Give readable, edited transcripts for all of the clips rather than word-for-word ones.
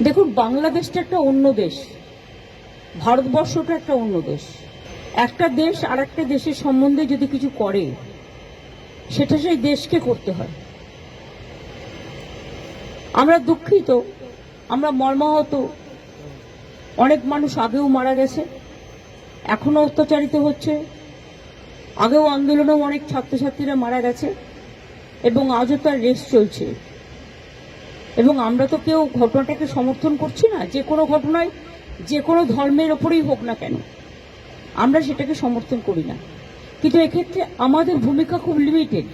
দেখুন, বাংলাদেশটা একটা অন্য দেশ, ভারতবর্ষটা একটা অন্য দেশ। একটা দেশ আর একটা দেশের সম্বন্ধে যদি কিছু করে, সেটা সেই দেশকে করতে হয়। আমরা দুঃখিত, আমরা মর্মাহত। অনেক মানুষ আগেও মারা গেছে, এখনো অত্যাচারিত হচ্ছে। আগেও আন্দোলনেও অনেক ছাত্রছাত্রীরা মারা গেছে এবং আজও তার রেস চলছে। এবং আমরা তো কেউ ঘটনাটাকে সমর্থন করছি না। যে কোনো ঘটনায় যে কোনো ধর্মের ওপরেই হোক না কেন, আমরা সেটাকে সমর্থন করি না। কিন্তু এক্ষেত্রে আমাদের ভূমিকা খুব লিমিটেড।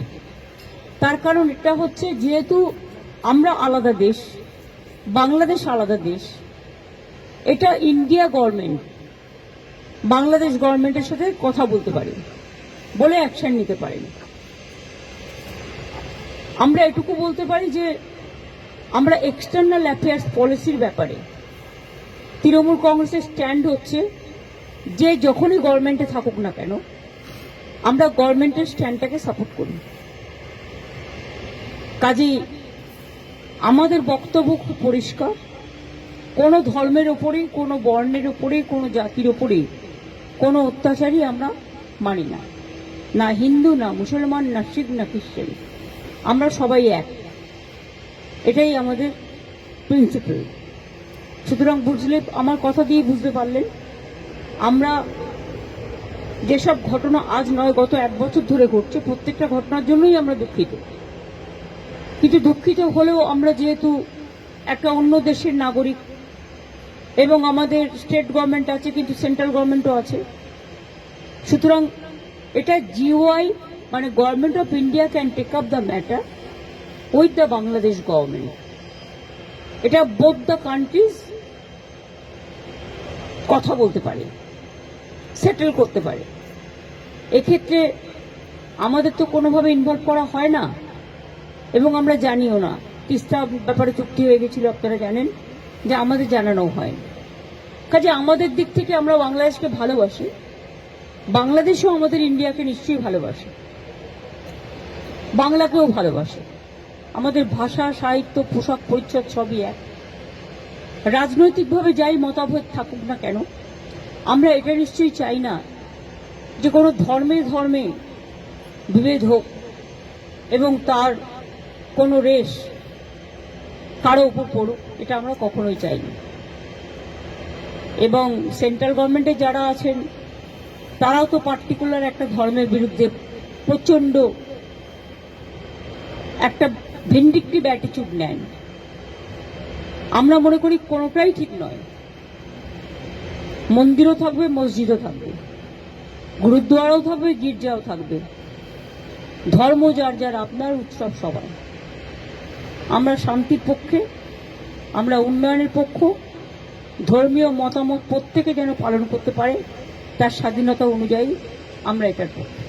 তার কারণ এটা হচ্ছে, যেহেতু আমরা আলাদা দেশ, বাংলাদেশ আলাদা দেশ, এটা ইন্ডিয়া গভর্নমেন্ট বাংলাদেশ গভর্নমেন্টের সাথে কথা বলতে পারে, বলে অ্যাকশন নিতে পারে। আমরা এটুকু বলতে পারি যে আমরা এক্সটার্নাল অ্যাফেয়ার্স পলিসির ব্যাপারে তৃণমূল কংগ্রেসের স্ট্যান্ড হচ্ছে যে যখনই গভর্নমেন্টে থাকুক না কেন, আমরা গভর্নমেন্টের স্ট্যান্ডটাকে সাপোর্ট করি। কাজেই আমাদের বক্তব্য খুব পরিষ্কার। কোনো ধর্মের ওপরে, কোনো বর্ণের ওপরে, কোনো জাতির ওপরে কোনো অত্যাচারই আমরা মানি না। না হিন্দু, না মুসলমান, না শিখ, না খ্রিস্টান, আমরা সবাই এক। এটাই আমাদের প্রিন্সিপাল। সুতরাং বুঝলে, আমার কথা দিয়ে বুঝতে পারলেন, আমরা যেসব ঘটনা আজ নয় গত 1 বছর ধরে ঘটছে, প্রত্যেকটা ঘটনার জন্যই আমরা দুঃখিত। কিন্তু দুঃখিত হলেও আমরা যেহেতু একটা অন্য দেশের নাগরিক এবং আমাদের স্টেট গভর্নমেন্ট আছে, কিন্তু সেন্ট্রাল গভর্নমেন্টও আছে, সুতরাং এটা জিওআই মানে government of India can take up the matter with the Bangladesh government. এটা বোথ দ্য কান্ট্রিজ কথা বলতে পারে, সেটেল করতে পারে। এক্ষেত্রে আমাদের তো কোনোভাবে ইনভলভ করা হয় না এবং আমরা জানিও না। তিস্তা ব্যাপারে চুক্তি হয়ে গেছিল, আপনারা জানেন, যে আমাদের জানানোও হয়। কাজে আমাদের দিক থেকে আমরা বাংলাদেশকে ভালোবাসি, বাংলাদেশও আমাদের ইন্ডিয়াকে নিশ্চয়ই ভালোবাসে, বাংলাকেও ভালোবাসে। আমাদের ভাষা, সাহিত্য, পোশাক পরিচ্ছদ সবই এক। রাজনৈতিকভাবে যাই মতভেদ থাকুক না কেন, আমরা এটা নিশ্চয়ই চাই না যে কোনো ধর্মে ধর্মে বিভেদ হোক এবং তার কোনো রেশ কারো উপর পড়ুক, এটা আমরা কখনোই চাই না। এবং সেন্ট্রাল গভর্নমেন্টে যারা আছেন, তারাও তো পার্টিকুলার একটা ধর্মের বিরুদ্ধে প্রচন্ড একটা ভিন্ডিকটিভ অ্যাটিটিউড নেন। আমরা মনে করি কোনোটাই ঠিক নয়। মন্দিরও থাকবে, মসজিদও থাকবে, গুরুদ্বারাও থাকবে, গির্জাও থাকবে। ধর্ম যার যার আপনার, উৎসব সবার। আমরা শান্তির পক্ষে, আমরা উন্নয়নের পক্ষ। ধর্মীয় মতামত প্রত্যেকে যেন পালন করতে পারে তার স্বাধীনতা অনুযায়ী, আমরা এটার পক্ষে।